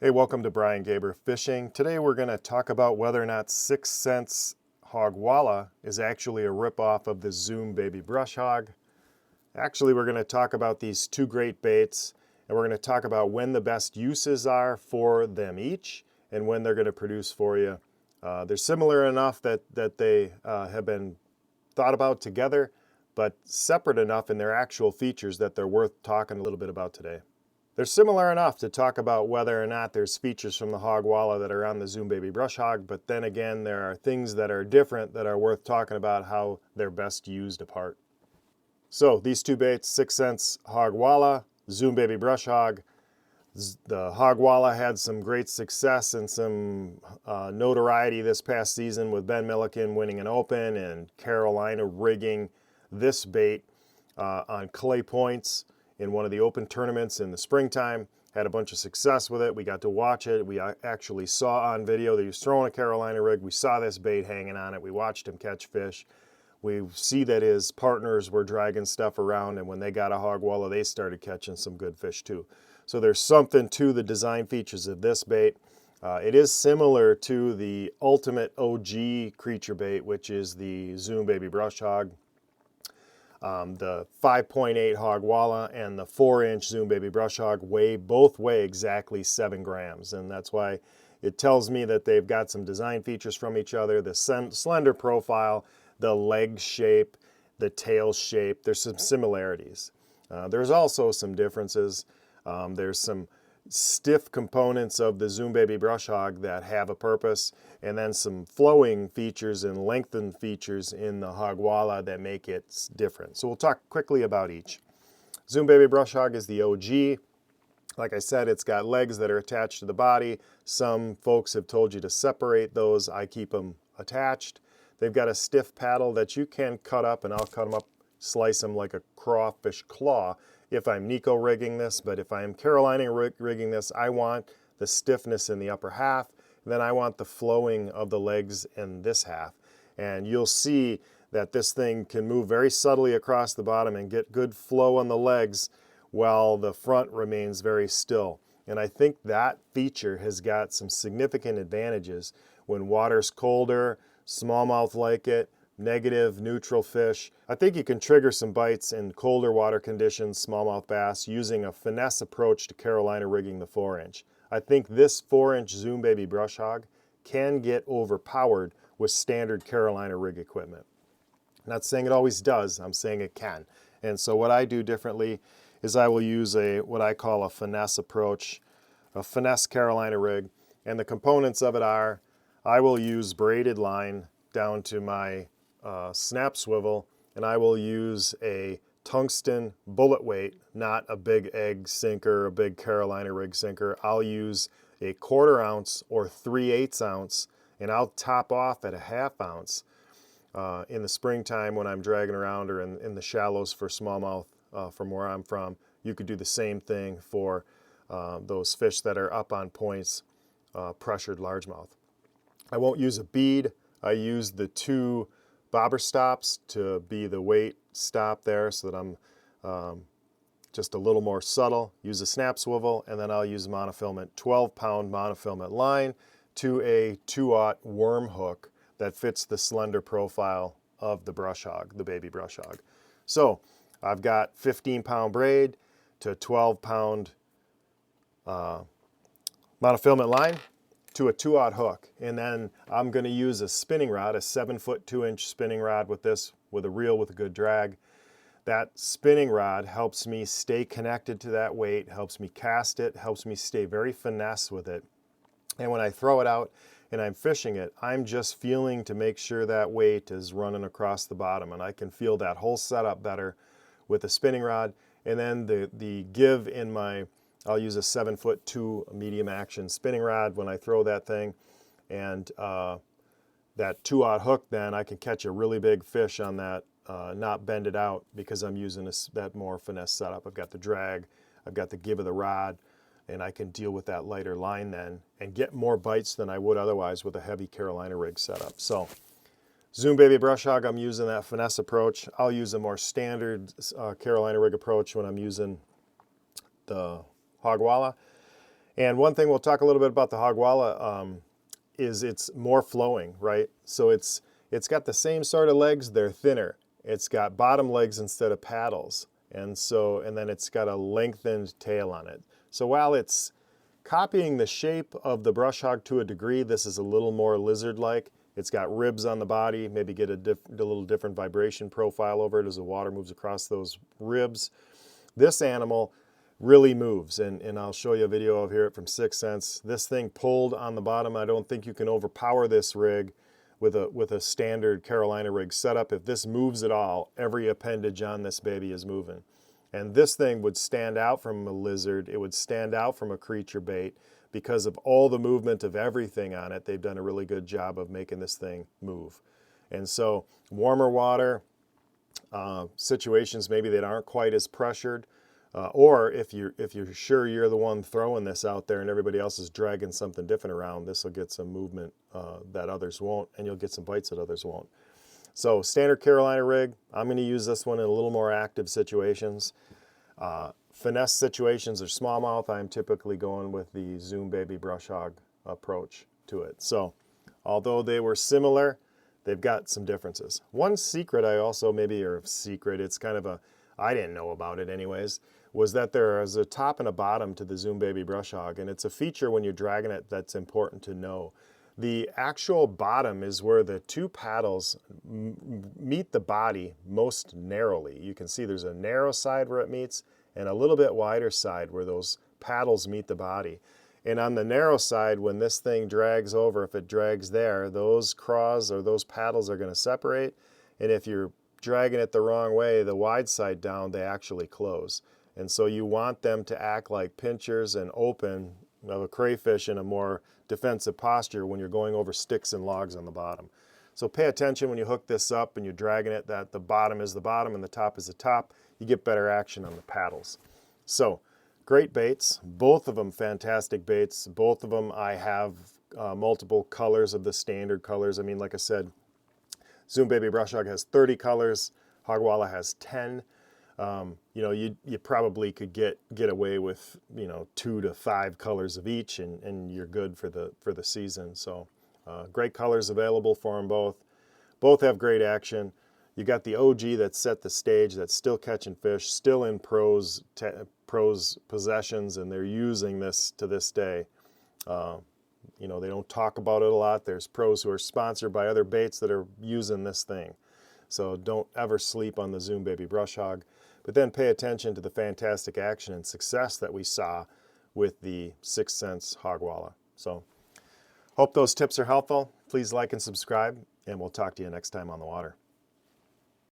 Hey, welcome to Brian Gaber Fishing. Today we're going to talk about whether or not 6 cents hogwalla is actually a ripoff of the Zoom Baby Brushhog. Actually, we're going to talk about these two great baits, and we're going to talk about when the best uses are for them each and when they're going to produce for you. They're similar enough that they have been thought about together, but separate enough in their actual features that they're worth talking a little bit about today. They're similar enough to talk about whether or not there's features from the hogwalla that are on the Zoom Baby Brushhog, but then again, there are things that are different that are worth talking about how they're best used apart. So these two baits, 6 cents hogwalla, Zoom Baby Brushhog. The hogwalla had some great success and some notoriety this past season with Ben Milliken winning an Open and Carolina rigging this bait on clay points in one of the Open tournaments in the springtime. Had a bunch of success with it. We got to watch it. We actually saw on video that he was throwing a Carolina rig. We saw this bait hanging on it. We watched him catch fish. We see that his partners were dragging stuff around, and when they got a hogwalla, they started catching some good fish too. So there's something to the design features of this bait. It is similar to the ultimate OG creature bait, which is the Zoom Baby Brushhog. The 5.8 hogwalla and the 4-inch Zoom Baby Brushhog both weigh exactly 7 grams, and that's why it tells me that they've got some design features from each other. The slender profile, the leg shape, the tail shape, there's some similarities. There's also some differences. There's some stiff components of the Zoom Baby Brushhog that have a purpose, and then some flowing features and lengthened features in the hogwalla that make it different. So we'll talk quickly about each. Zoom Baby Brushhog is the OG. Like I said, it's got legs that are attached to the body. Some folks have told you to separate those. I keep them attached. They've got a stiff paddle that you can cut up, and I'll cut them up, slice them like a crawfish claw if I'm Nico rigging this, but if I'm Carolina rigging this, I want the stiffness in the upper half, and then I want the flowing of the legs in this half. And you'll see that this thing can move very subtly across the bottom and get good flow on the legs while the front remains very still. And I think that feature has got some significant advantages when water's colder, smallmouth like it, negative, neutral fish. I think you can trigger some bites in colder water conditions, smallmouth bass, using a finesse approach to Carolina rigging the 4-inch. I think this 4-inch Zoom Baby Brushhog can get overpowered with standard Carolina rig equipment. I'm not saying it always does, I'm saying it can. And so what I do differently is I will use what I call a finesse approach, a finesse Carolina rig. And the components of it are, I will use braided line down to my snap swivel, and I will use a tungsten bullet weight, not a big egg sinker, a big Carolina rig sinker. I'll use a 1/4 ounce or 3/8 ounce, and I'll top off at a 1/2 ounce in the springtime when I'm dragging around, or in the shallows for smallmouth from where I'm from. You could do the same thing for those fish that are up on points, pressured largemouth. I won't use a bead. I use the 2 bobber stops to be the weight stop there so that I'm just a little more subtle. Use a snap swivel, and then I'll use monofilament, 12-pound monofilament line to a 2/0 worm hook that fits the slender profile of the brushhog, the baby brushhog. So I've got 15-pound braid to 12-pound monofilament line to a 2/0 hook, and then I'm going to use a spinning rod, a 7-foot 2-inch spinning rod with a reel with a good drag. That spinning rod helps me stay connected to that weight, helps me cast it, helps me stay very finesse with it. And when I throw it out and I'm fishing it, I'm just feeling to make sure that weight is running across the bottom, and I can feel that whole setup better with the spinning rod. And then the give in I'll use a 7-foot 2 medium action spinning rod when I throw that thing, and that 2/0 hook, then I can catch a really big fish on that, not bend it out, because I'm using that more finesse setup. I've got the drag, I've got the give of the rod, and I can deal with that lighter line then and get more bites than I would otherwise with a heavy Carolina rig setup. So Zoom Baby Brushhog, I'm using that finesse approach. I'll use a more standard Carolina rig approach when I'm using the hogwalla. And one thing we'll talk a little bit about the hogwalla is it's more flowing, right? So it's got the same sort of legs, they're thinner. It's got bottom legs instead of paddles. And then it's got a lengthened tail on it. So while it's copying the shape of the brush hog to a degree, this is a little more lizard-like. It's got ribs on the body, maybe get a little different vibration profile over it as the water moves across those ribs. This animal really moves, and I'll show you a video of here from 6th Sense. This thing pulled on the bottom. I don't think you can overpower this rig with a standard Carolina rig setup. If this moves at all, every appendage on this baby is moving. And this thing would stand out from a lizard. It would stand out from a creature bait because of all the movement of everything on it. They've done a really good job of making this thing move. And so warmer water, situations maybe that aren't quite as pressured, or if you're sure you're the one throwing this out there and everybody else is dragging something different around, this will get some movement that others won't, and you'll get some bites that others won't. So standard Carolina rig, I'm going to use this one in a little more active situations. Finesse situations or smallmouth, I'm typically going with the Zoom Baby Brushhog approach to it. So although they were similar, they've got some differences. One secret I also, it's kind of I didn't know about it anyways, was that there is a top and a bottom to the Zoom Baby Brushhog, and it's a feature when you're dragging it that's important to know. The actual bottom is where the two paddles meet the body most narrowly. You can see there's a narrow side where it meets and a little bit wider side where those paddles meet the body. And on the narrow side, when this thing drags over, if it drags there, those craws or those paddles are going to separate. And if you're dragging it the wrong way, the wide side down, they actually close. And so you want them to act like pinchers and open of a crayfish in a more defensive posture when you're going over sticks and logs on the bottom. So pay attention when you hook this up and you're dragging it that the bottom is the bottom and the top is the top. You get better action on the paddles. So great baits, both of them fantastic baits. Both of them I have multiple colors of the standard colors. I mean, like I said, Zoom Baby Brushhog has 30 colors, hogwalla has 10. You know, you probably could get away with 2 to 5 colors of each, and you're good for the season. So great colors available for them both. Both have great action. You got the OG that set the stage, that's still catching fish, still in pros possessions, and they're using this to this day. They don't talk about it a lot. There's pros who are sponsored by other baits that are using this thing. So don't ever sleep on the Zoom Baby Brushhog. But then pay attention to the fantastic action and success that we saw with the 6th Sense hogwalla. So hope those tips are helpful. Please like and subscribe, and we'll talk to you next time on the water.